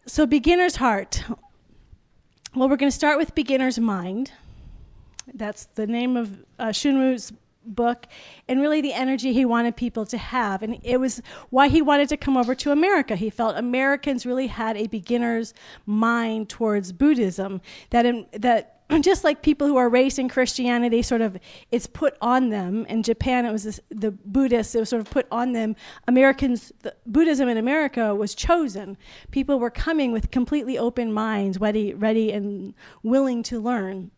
So beginner's heart. Well, we're going to start with beginner's mind. That's the name of Shunmu's book, and really the energy he wanted people to have. And it was why he wanted to come over to America. He felt Americans really had a beginner's mind towards Buddhism, that just like people who are raised in Christianity, sort of, it's put on them. In Japan, it was the Buddhists, it was sort of put on them. Americans, Buddhism in America was chosen. People were coming with completely open minds, ready and willing to learn.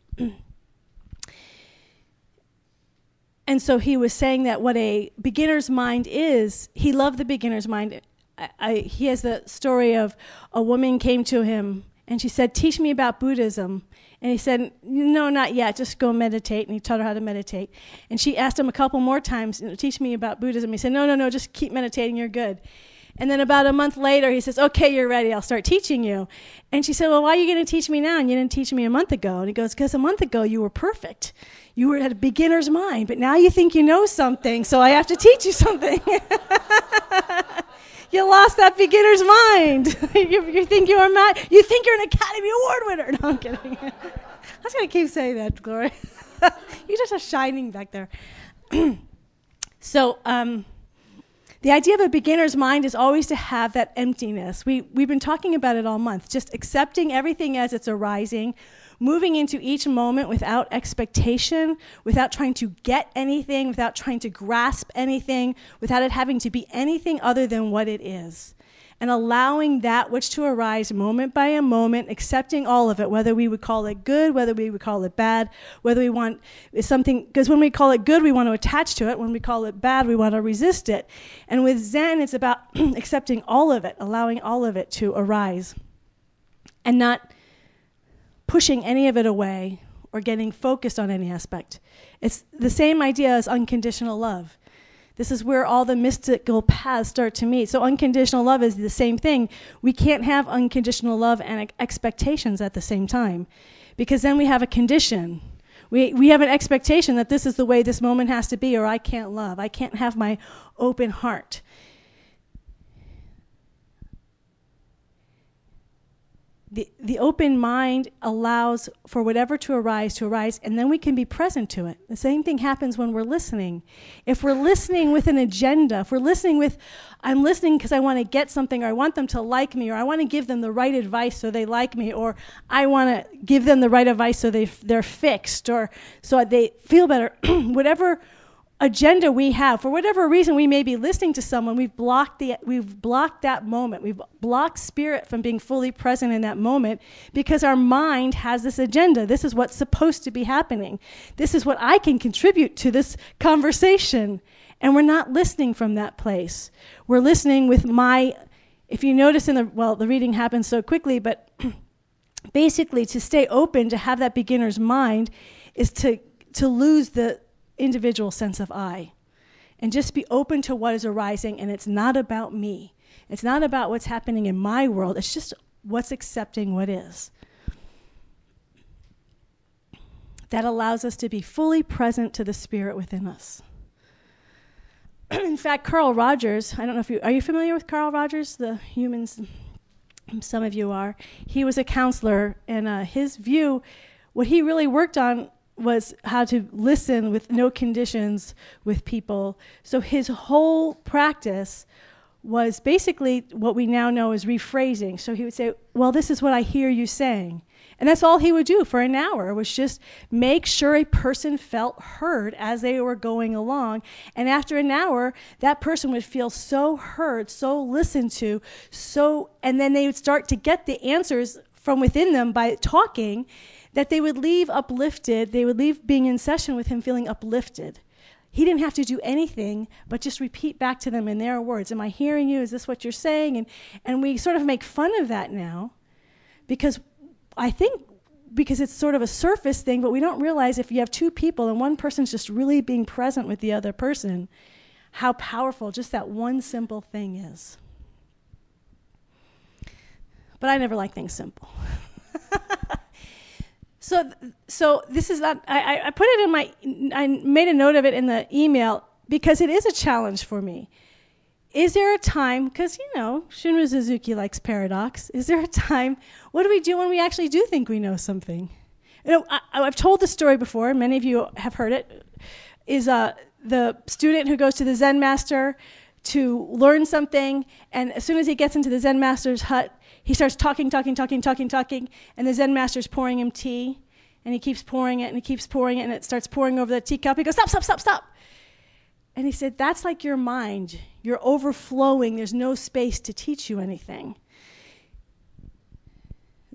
And so he was saying that what a beginner's mind is, he loved the beginner's mind. He has the story of a woman came to him and she said, "Teach me about Buddhism." And he said, "No, not yet, just go meditate." And he taught her how to meditate. And she asked him a couple more times, "Teach me about Buddhism." He said, No, just keep meditating, you're good. And then about a month later, he says, "Okay, you're ready, I'll start teaching you." And she said, "Well, why are you going to teach me now? And you didn't teach me a month ago." And he goes, "Because a month ago you were perfect. You had a beginner's mind, but now you think you know something, so I have to teach you something." You lost that beginner's mind. You think you're mad. You think you're an Academy Award winner. No, I'm kidding. I was going to keep saying that, Gloria. You're just a shining back there. So, the idea of a beginner's mind is always to have that emptiness. We've been talking about it all month, just accepting everything as it's arising, moving into each moment without expectation, without trying to get anything, without trying to grasp anything, without it having to be anything other than what it is. And allowing that which to arise moment by a moment, accepting all of it, whether we would call it good, whether we would call it bad, whether we want something, because when we call it good, we want to attach to it. When we call it bad, we want to resist it. And with Zen, it's about accepting all of it, allowing all of it to arise, and not pushing any of it away or getting focused on any aspect. It's the same idea as unconditional love. This is where all the mystical paths start to meet. So unconditional love is the same thing. We can't have unconditional love and expectations at the same time, because then we have a condition. We have an expectation that this is the way this moment has to be, or I can't love. I can't have my open heart. The open mind allows for whatever to arise, and then we can be present to it. The same thing happens when we're listening. If we're listening with an agenda, if we're listening with, I'm listening because I want to get something, or I want them to like me, or I want to give them the right advice so they like me, or I want to give them the right advice so they're fixed, or so they feel better, whatever agenda we have, for whatever reason we may be listening to someone, we've blocked that moment. We've blocked spirit from being fully present in that moment because our mind has this agenda. This is what's supposed to be happening. This is what I can contribute to this conversation. And we're not listening from that place. We're listening with if you notice the reading happens so quickly, but basically to stay open, to have that beginner's mind, is to lose the individual sense of I, and just be open to what is arising. And it's not about me. It's not about what's happening in my world. It's just what's accepting what is. That allows us to be fully present to the spirit within us. In fact, Carl Rogers, I don't know are you familiar with Carl Rogers, the humans? Some of you are. He was a counselor, and his view, what he really worked on was how to listen with no conditions with people. So his whole practice was basically what we now know as rephrasing. So he would say, "Well, this is what I hear you saying." And that's all he would do for an hour, was just make sure a person felt heard as they were going along. And after an hour, that person would feel so heard, so listened to, and then they would start to get the answers from within them by talking, that they would leave uplifted. They would leave being in session with him feeling uplifted. He didn't have to do anything but just repeat back to them in their words. "Am I hearing you? Is this what you're saying?" And we sort of make fun of that now, because it's sort of a surface thing, but we don't realize if you have two people and one person's just really being present with the other person, how powerful just that one simple thing is. But I never like things simple. So this is not, I put it I made a note of it in the email because it is a challenge for me. is there a time, because, Shunryu Suzuki likes paradox, is there a time, what do we do when we actually do think we know something? I've told the story before, many of you have heard it, is the student who goes to the Zen master to learn something, and as soon as he gets into the Zen master's hut, he starts talking, and the Zen master's pouring him tea, and he keeps pouring it, and it starts pouring over the teacup. He goes, stop. And he said, that's like your mind. You're overflowing. There's no space to teach you anything.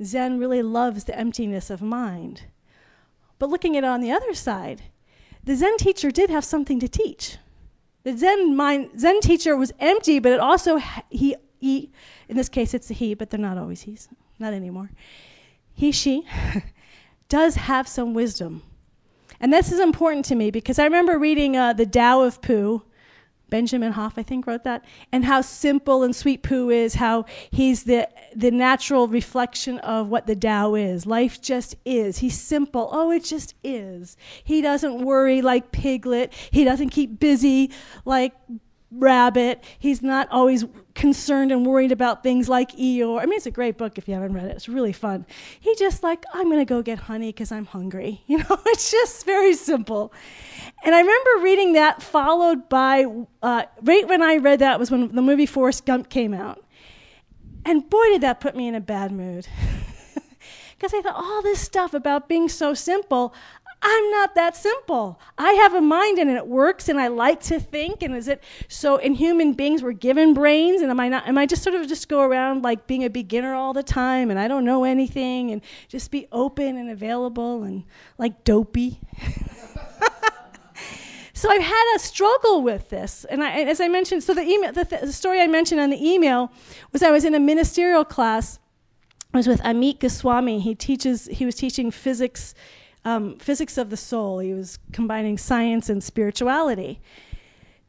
Zen really loves the emptiness of mind. But looking at it on the other side, the Zen teacher did have something to teach. The Zen teacher was empty, but it also, he, in this case it's a he, but they're not always he's, not anymore. She, does have some wisdom. And this is important to me because I remember reading the Tao of Pooh. Benjamin Hoff, I think, wrote that, and how simple and sweet Pooh is, how he's the natural reflection of what the Tao is. Life just is. He's simple. Oh, it just is. He doesn't worry like Piglet. He doesn't keep busy like Rabbit. He's not always concerned and worried about things like Eeyore. I mean, it's a great book if you haven't read it. It's really fun. He just I'm going to go get honey because I'm hungry. It's just very simple. And I remember reading that, followed by, right when I read that was when the movie Forrest Gump came out. And boy, did that put me in a bad mood. Because I thought, all this stuff about being so simple, I'm not that simple. I have a mind and it works and I like to think. And is it so? In human beings, we're given brains, and am I just sort of just go around like being a beginner all the time and I don't know anything and just be open and available and like dopey? So I've had a struggle with this, and as I mentioned, so the story I mentioned on the email was I was in a ministerial class. I was with Amit Goswami. He was teaching physics of the soul. He was combining science and spirituality.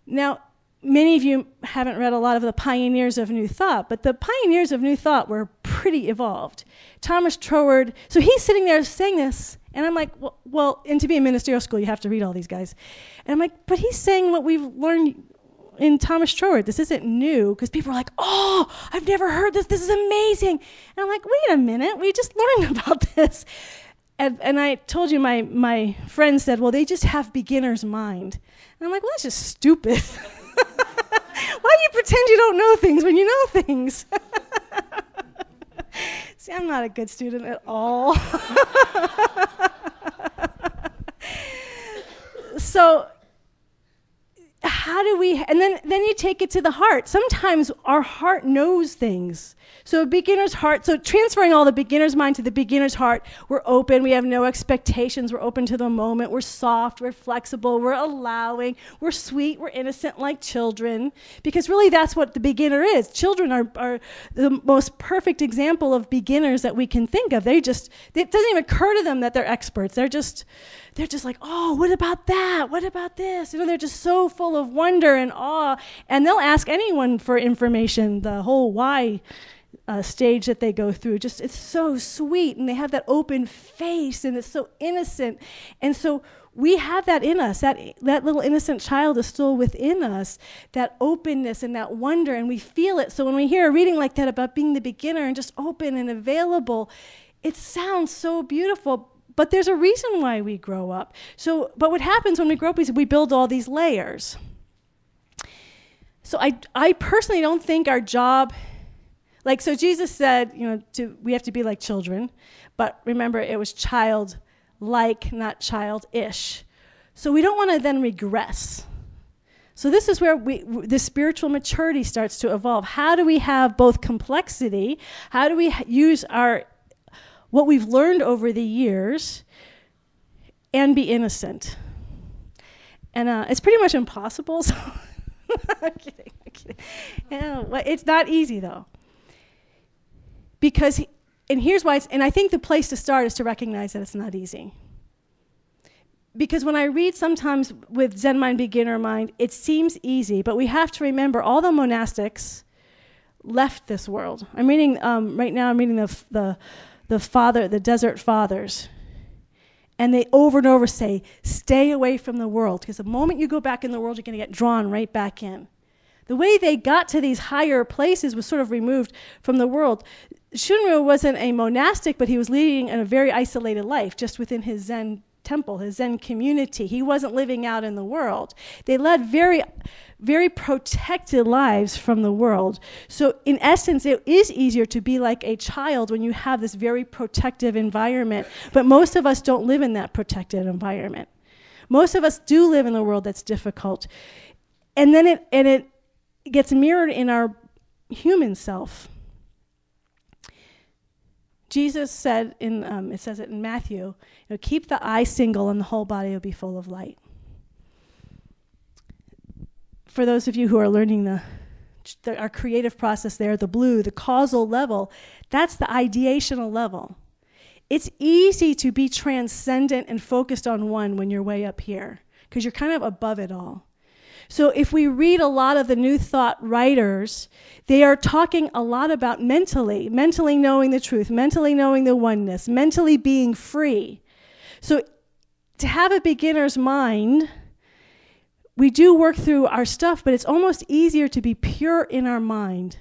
Now, many of you haven't read a lot of the pioneers of New Thought, but the pioneers of New Thought were pretty evolved. Thomas Troward, so he's sitting there saying this, and I'm like, well, and to be in ministerial school, you have to read all these guys. And I'm like, but he's saying what we've learned in Thomas Troward. This isn't new, because people are like, oh, I've never heard this. This is amazing. And I'm like, wait a minute, we just learned about this. And I told you, my friend said, well, they just have beginner's mind. And I'm like, well, that's just stupid. Why do you pretend you don't know things when you know things? See, I'm not a good student at all. So how do we, and then you take it to the heart. Sometimes our heart knows things. So a beginner's heart, so transferring all the beginner's mind to the beginner's heart, we're open, we have no expectations, we're open to the moment, we're soft, we're flexible, we're allowing, we're sweet, we're innocent like children, because really that's what the beginner is. Children are the most perfect example of beginners that we can think of. It doesn't even occur to them that they're experts. They're just like, oh, what about that? What about this? They're just so full of wonder and awe, and they'll ask anyone for information, the whole why stage that they go through. Just, it's so sweet, and they have that open face, and it's so innocent. And so we have that in us. That little innocent child is still within us, that openness and that wonder, and we feel it. So when we hear a reading like that about being the beginner and just open and available, it sounds so beautiful. But there's a reason why we grow up. But what happens when we grow up is we build all these layers. So I personally don't think our job, so Jesus said, we have to be like children, but remember, it was childlike, not childish. So we don't want to then regress. So this is where the spiritual maturity starts to evolve. How do we have both complexity? How do we use what we've learned over the years and be innocent? And it's pretty much impossible. So I'm kidding. It's not easy, though. Because, and here's why, and I think the place to start is to recognize that it's not easy. Because when I read sometimes with Zen Mind, Beginner Mind, it seems easy, but we have to remember all the monastics left this world. I'm reading, right now I'm reading the Desert Fathers. And they over and over say, stay away from the world, because the moment you go back in the world, you're going to get drawn right back in. The way they got to these higher places was sort of removed from the world. Shunryu wasn't a monastic, but he was leading a very isolated life just within his Zen temple, his Zen community. He wasn't living out in the world. They led very, very protected lives from the world. So in essence, it is easier to be like a child when you have this very protective environment. But most of us don't live in that protected environment. Most of us do live in a world that's difficult. And then it gets mirrored in our human self. Jesus said, it says it in Matthew, keep the eye single and the whole body will be full of light. For those of you who are learning our creative process there, the blue, the causal level, that's the ideational level. It's easy to be transcendent and focused on one when you're way up here, because you're kind of above it all. So if we read a lot of the New Thought writers, they are talking a lot about mentally knowing the truth, mentally knowing the oneness, mentally being free. So to have a beginner's mind, we do work through our stuff, but it's almost easier to be pure in our mind.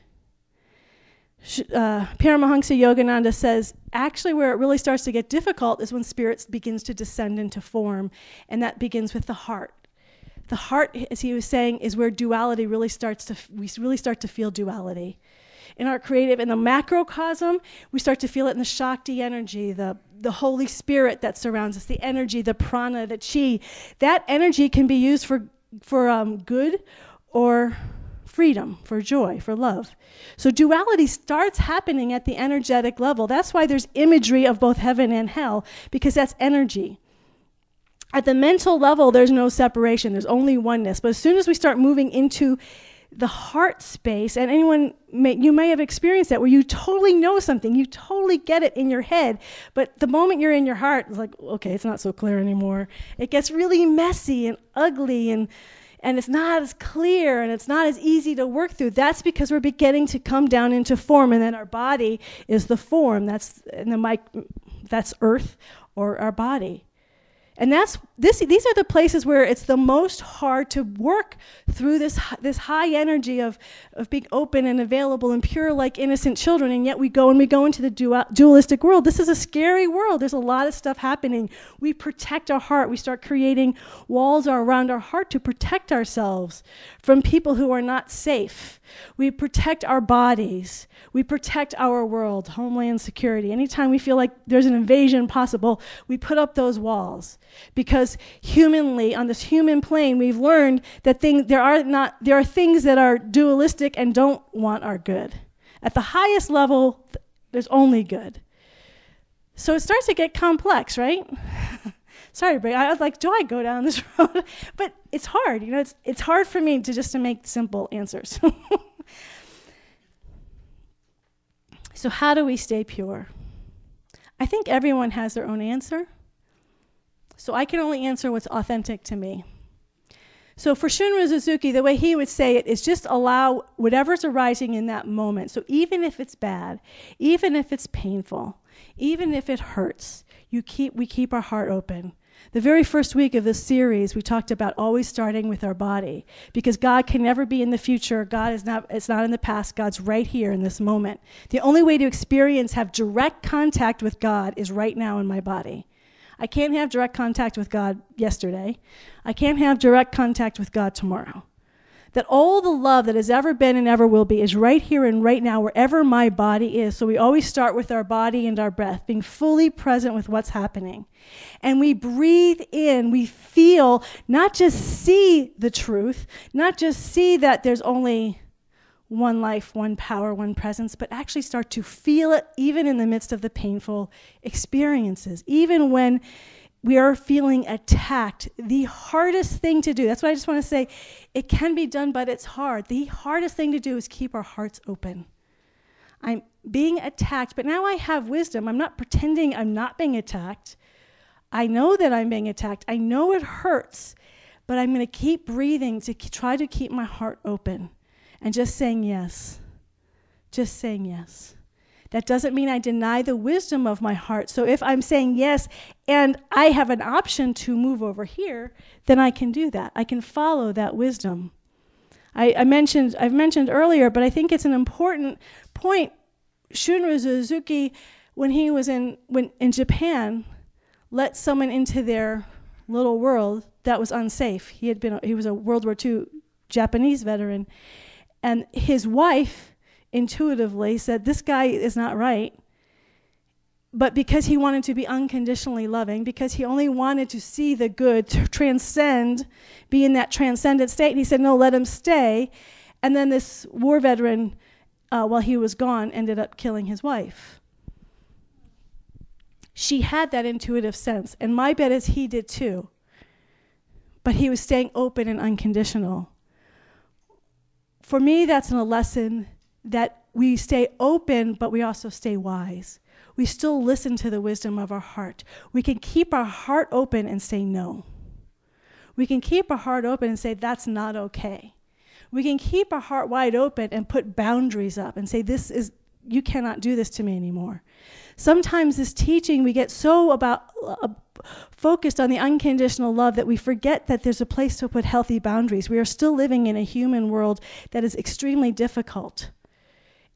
Paramahansa Yogananda says, actually where it really starts to get difficult is when spirit begins to descend into form, and that begins with the heart. The heart, as he was saying, is where duality really we really start to feel duality. In our creative, in the macrocosm, we start to feel it in the Shakti energy, the Holy Spirit that surrounds us, the energy, the prana, the chi. That energy can be used for good or freedom, for joy, for love. So duality starts happening at the energetic level. That's why there's imagery of both heaven and hell, because that's energy. At the mental level, there's no separation. There's only oneness. But as soon as we start moving into the heart space, and you may have experienced that, where you totally know something, you totally get it in your head, but the moment you're in your heart, it's like, okay, it's not so clear anymore. It gets really messy and ugly, and it's not as clear, and it's not as easy to work through. That's because we're beginning to come down into form, and then our body is the form. That's earth, or our body. And these are the places where it's the most hard to work through this high energy of being open and available and pure like innocent children, and yet we go into the dualistic world. This is a scary world. There's a lot of stuff happening. We protect our heart. We start creating walls around our heart to protect ourselves from people who are not safe. We protect our bodies. We protect our world, homeland security. Anytime we feel like there's an invasion possible, we put up those walls. Because humanly, on this human plane, we've learned that there are things that are dualistic and don't want our good. At the highest level, there's only good. So it starts to get complex, right? Sorry, but I was like, do I go down this road? But it's hard, it's hard for me to make simple answers. So how do we stay pure? I think everyone has their own answer. So I can only answer what's authentic to me. So for Shunryu Suzuki, the way he would say it is just allow whatever's arising in that moment. So even if it's bad, even if it's painful, even if it hurts, we keep our heart open. The very first week of this series, we talked about always starting with our body, because God can never be in the future. It's not in the past. God's right here in this moment. The only way to have direct contact with God is right now in my body. I can't have direct contact with God yesterday. I can't have direct contact with God tomorrow. That all the love that has ever been and ever will be is right here and right now, wherever my body is. So we always start with our body and our breath, being fully present with what's happening. And we breathe in, we feel, not just see the truth, not just see that there's only one life, one power, one presence, but actually start to feel it even in the midst of the painful experiences, even when we are feeling attacked. The hardest thing to do, that's what I just want to say, it can be done, but it's hard. The hardest thing to do is keep our hearts open. I'm being attacked, but now I have wisdom. I'm not pretending I'm not being attacked. I know that I'm being attacked. I know it hurts, but I'm going to keep breathing to try to keep my heart open and just saying yes. Just saying yes. That doesn't mean I deny the wisdom of my heart. So if I'm saying yes and I have an option to move over here, then I can do that. I can follow that wisdom. I've mentioned earlier, but I think it's an important point. Shunryu Suzuki, when he was in Japan, let someone into their little world that was unsafe. He was a World War II Japanese veteran, and his wife intuitively said, "This guy is not right." But because he wanted to be unconditionally loving, because he only wanted to see the good, to transcend, be in that transcendent state, he said, "No, let him stay." And then this war veteran, while he was gone, ended up killing his wife. She had that intuitive sense, and my bet is he did too. But he was staying open and unconditional. For me, that's a lesson that we stay open, but we also stay wise. We still listen to the wisdom of our heart. We can keep our heart open and say no. We can keep our heart open and say, that's not okay. We can keep our heart wide open and put boundaries up and say, you cannot do this to me anymore. Sometimes this teaching, we get so focused on the unconditional love that we forget that there's a place to put healthy boundaries. We are still living in a human world that is extremely difficult.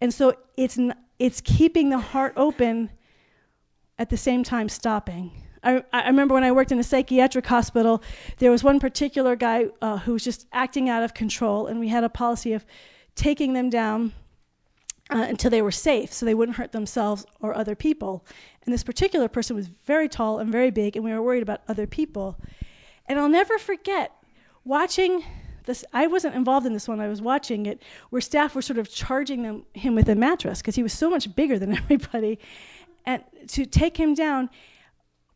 And so it's keeping the heart open at the same time stopping. I remember when I worked in a psychiatric hospital, there was one particular guy who was just acting out of control, and we had a policy of taking them down until they were safe so they wouldn't hurt themselves or other people. And this particular person was very tall and very big, and we were worried about other people. And I'll never forget watching this. I wasn't involved in this one. I was watching it where staff were sort of charging him with a mattress because he was so much bigger than everybody, and to take him down.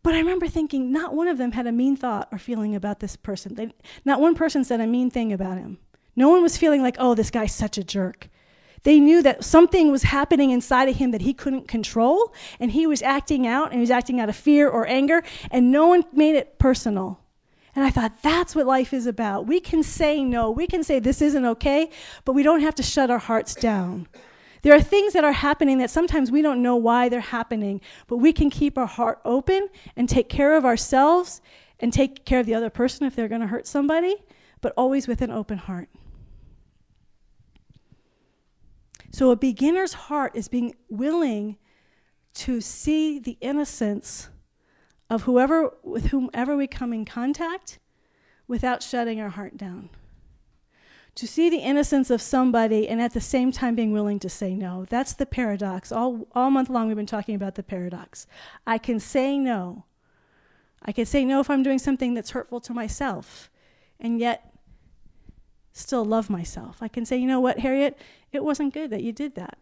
But I remember thinking not one of them had a mean thought or feeling about this person. Not one person said a mean thing about him. No one was feeling like, oh, this guy's such a jerk. They knew that something was happening inside of him that he couldn't control, and he was acting out, and he was acting out of fear or anger, and no one made it personal. And I thought, that's what life is about. We can say no. We can say this isn't okay, but we don't have to shut our hearts down. There are things that are happening that sometimes we don't know why they're happening, but we can keep our heart open and take care of ourselves and take care of the other person if they're going to hurt somebody, but always with an open heart. So a beginner's heart is being willing to see the innocence of with whomever we come in contact without shutting our heart down. To see the innocence of somebody and at the same time being willing to say no. That's the paradox. All month long we've been talking about the paradox. I can say no. I can say no if I'm doing something that's hurtful to myself and yet still love myself. I can say, you know what, Harriet, it wasn't good that you did that.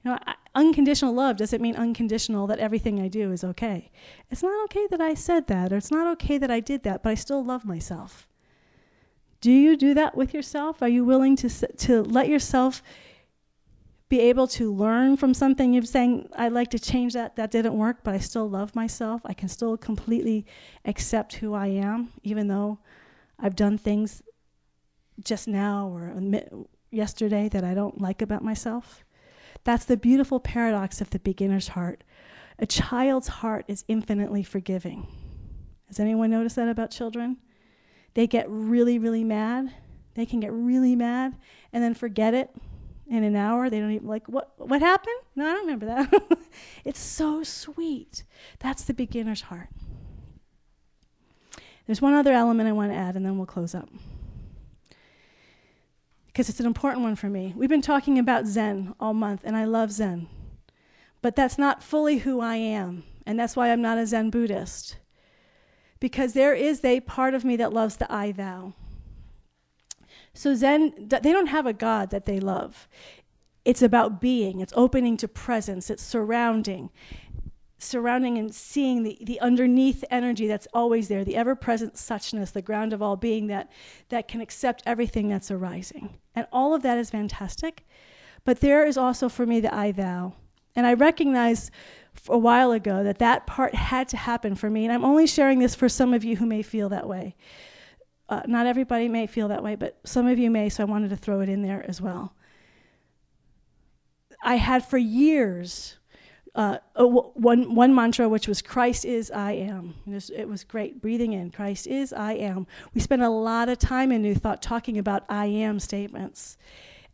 You know, unconditional love doesn't mean unconditional that everything I do is okay. It's not okay that I said that, or it's not okay that I did that, but I still love myself. Do you do that with yourself? Are you willing to let yourself be able to learn from something you're saying, I'd like to change that didn't work, but I still love myself. I can still completely accept who I am, even though I've done things just now or yesterday that I don't like about myself. That's the beautiful paradox of the beginner's heart. A child's heart is infinitely forgiving. Has anyone noticed that about children? They get really, really mad. They can get really mad and then forget it in an hour. They don't even what happened? No, I don't remember that. It's so sweet. That's the beginner's heart. There's one other element I want to add, and then we'll close up, because it's an important one for me. We've been talking about Zen all month, and I love Zen. But that's not fully who I am, and that's why I'm not a Zen Buddhist. Because there is a part of me that loves the I, thou. So Zen, they don't have a God that they love. It's about being. It's opening to presence. It's surrounding and seeing the underneath energy that's always there, the ever-present suchness, the ground of all being that can accept everything that's arising. And all of that is fantastic. But there is also, for me, the I, thou. And I recognized a while ago that part had to happen for me. And I'm only sharing this for some of you who may feel that way. Not everybody may feel that way, but some of you may, so I wanted to throw it in there as well. I had for years one mantra, which was Christ is, I am. It was great, breathing in, Christ is, I am. We spent a lot of time in New Thought talking about I am statements.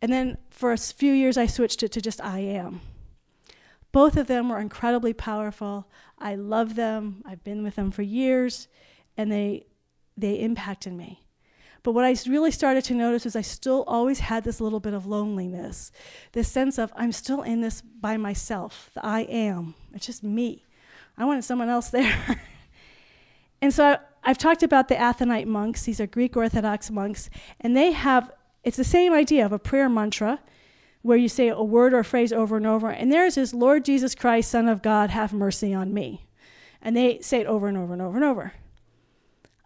And then for a few years, I switched it to just I am. Both of them were incredibly powerful. I love them. I've been with them for years, and they impacted me. But what I really started to notice is I still always had this little bit of loneliness, this sense of I'm still in this by myself, the I am. It's just me. I wanted someone else there. And so I've talked about the Athonite monks. These are Greek Orthodox monks, and it's the same idea of a prayer mantra where you say a word or a phrase over and over, and theirs is, Lord Jesus Christ, Son of God, have mercy on me. And they say it over and over and over and over.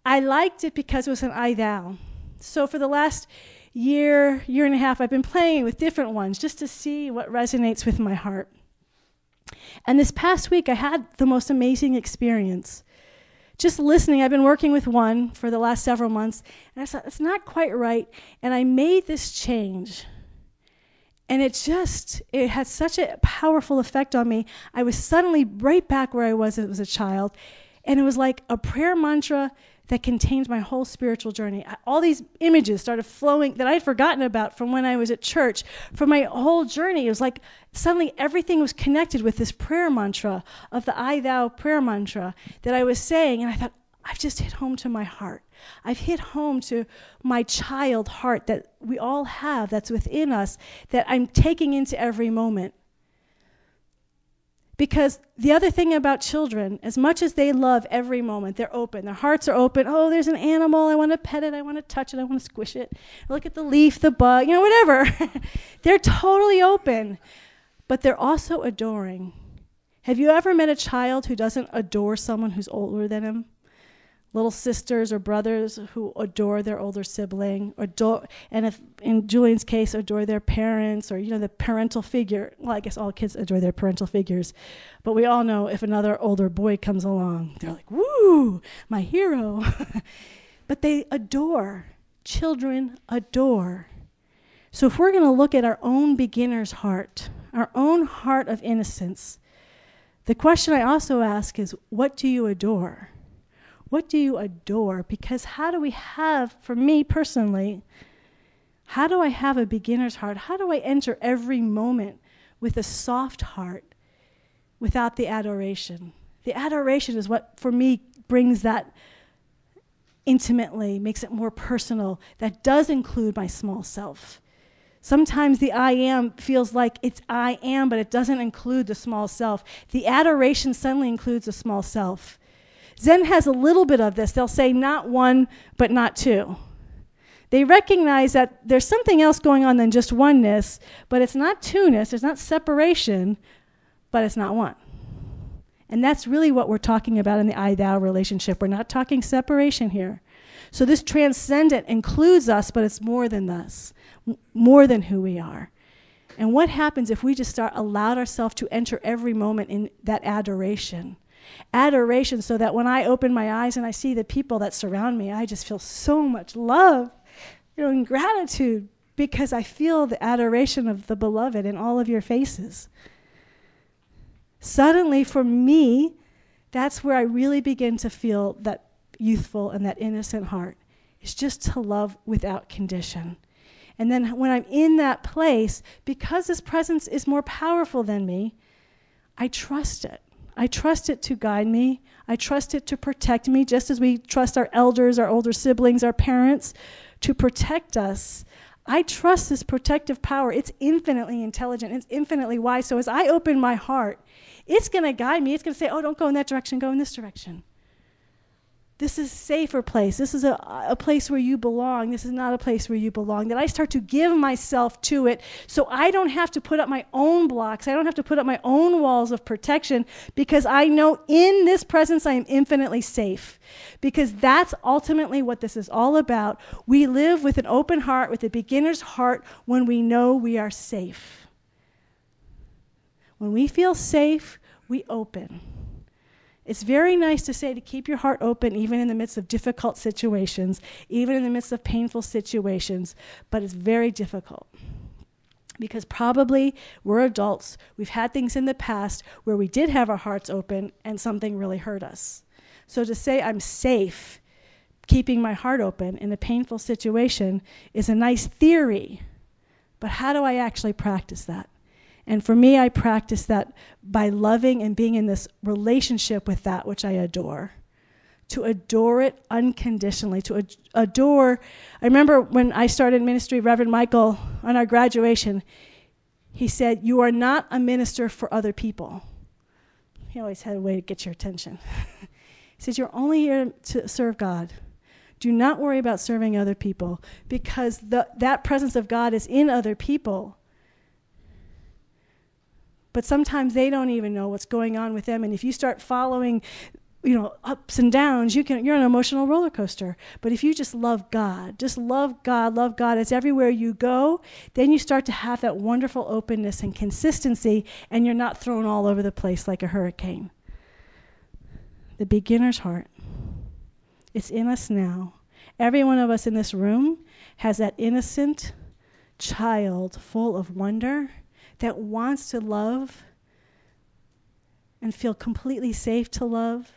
I liked it because it was an I thou. So for the last year and a half, I've been playing with different ones just to see what resonates with my heart. And this past week, I had the most amazing experience. Just listening, I've been working with one for the last several months, and I thought, it's not quite right. And I made this change. And it had such a powerful effect on me. I was suddenly right back where I was as a child. And it was like a prayer mantra that contained my whole spiritual journey. All these images started flowing that I had forgotten about from when I was at church. For my whole journey, it was like suddenly everything was connected with this prayer mantra of the I thou prayer mantra that I was saying. And I thought, I've just hit home to my heart. I've hit home to my child heart that we all have, that's within us, that I'm taking into every moment. Because the other thing about children, as much as they love every moment, they're open. Their hearts are open. Oh, there's an animal. I want to pet it. I want to touch it. I want to squish it. Look at the leaf, the bug, whatever. They're totally open. But they're also adoring. Have you ever met a child who doesn't adore someone who's older than him? Little sisters or brothers who adore their older sibling, and if in Julian's case, adore their parents, or the parental figure. Well, I guess all kids adore their parental figures, but we all know if another older boy comes along, they're like, "Woo, my hero!" But they adore. Children adore. So if we're going to look at our own beginner's heart, our own heart of innocence, the question I also ask is, what do you adore? What do you adore? Because how do we have, for me personally, how do I have a beginner's heart? How do I enter every moment with a soft heart without the adoration? The adoration is what, for me, brings that intimately, makes it more personal. That does include my small self. Sometimes the I am feels like it's I am, but it doesn't include the small self. The adoration suddenly includes the small self. Zen has a little bit of this. They'll say not one, but not two. They recognize that there's something else going on than just oneness, but it's not two-ness, it's not separation, but it's not one. And that's really what we're talking about in the I-thou relationship. We're not talking separation here. So this transcendent includes us, but it's more than us, more than who we are. And what happens if we just allowed ourselves to enter every moment in that adoration? Adoration, so that when I open my eyes and I see the people that surround me, I just feel so much love, and gratitude, because I feel the adoration of the beloved in all of your faces. Suddenly, for me, that's where I really begin to feel that youthful and that innocent heart. It's just to love without condition. And then when I'm in that place, because this presence is more powerful than me, I trust it. I trust it to guide me. I trust it to protect me, just as we trust our elders, our older siblings, our parents to protect us. I trust this protective power. It's infinitely intelligent. It's infinitely wise. So as I open my heart, it's going to guide me. It's going to say, oh, don't go in that direction. Go in this direction. This is a safer place. This is a place where you belong. This is not a place where you belong. That I start to give myself to it so I don't have to put up my own blocks. I don't have to put up my own walls of protection, because I know in this presence I am infinitely safe. Because that's ultimately what this is all about. We live with an open heart, with a beginner's heart, when we know we are safe. When we feel safe, we open. It's very nice to say to keep your heart open even in the midst of difficult situations, even in the midst of painful situations, but it's very difficult. Because probably we're adults. We've had things in the past where we did have our hearts open and something really hurt us. So to say I'm safe keeping my heart open in a painful situation is a nice theory. But how do I actually practice that? And for me, I practice that by loving and being in this relationship with that which I adore. To adore it unconditionally, to adore. I remember when I started ministry, Reverend Michael, on our graduation, he said, "You are not a minister for other people." He always had a way to get your attention. He says, "You're only here to serve God. Do not worry about serving other people, because that presence of God is in other people. But sometimes they don't even know what's going on with them, and if you start following ups and downs, you're an emotional roller coaster. But if you just love God, love God, it's everywhere you go, then you start to have that wonderful openness and consistency, and you're not thrown all over the place like a hurricane." The beginner's heart. It's in us now. Every one of us in this room has that innocent child full of wonder that wants to love and feel completely safe to love.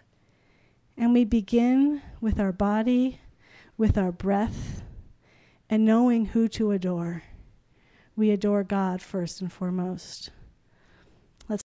And we begin with our body, with our breath, and knowing who to adore. We adore God first and foremost.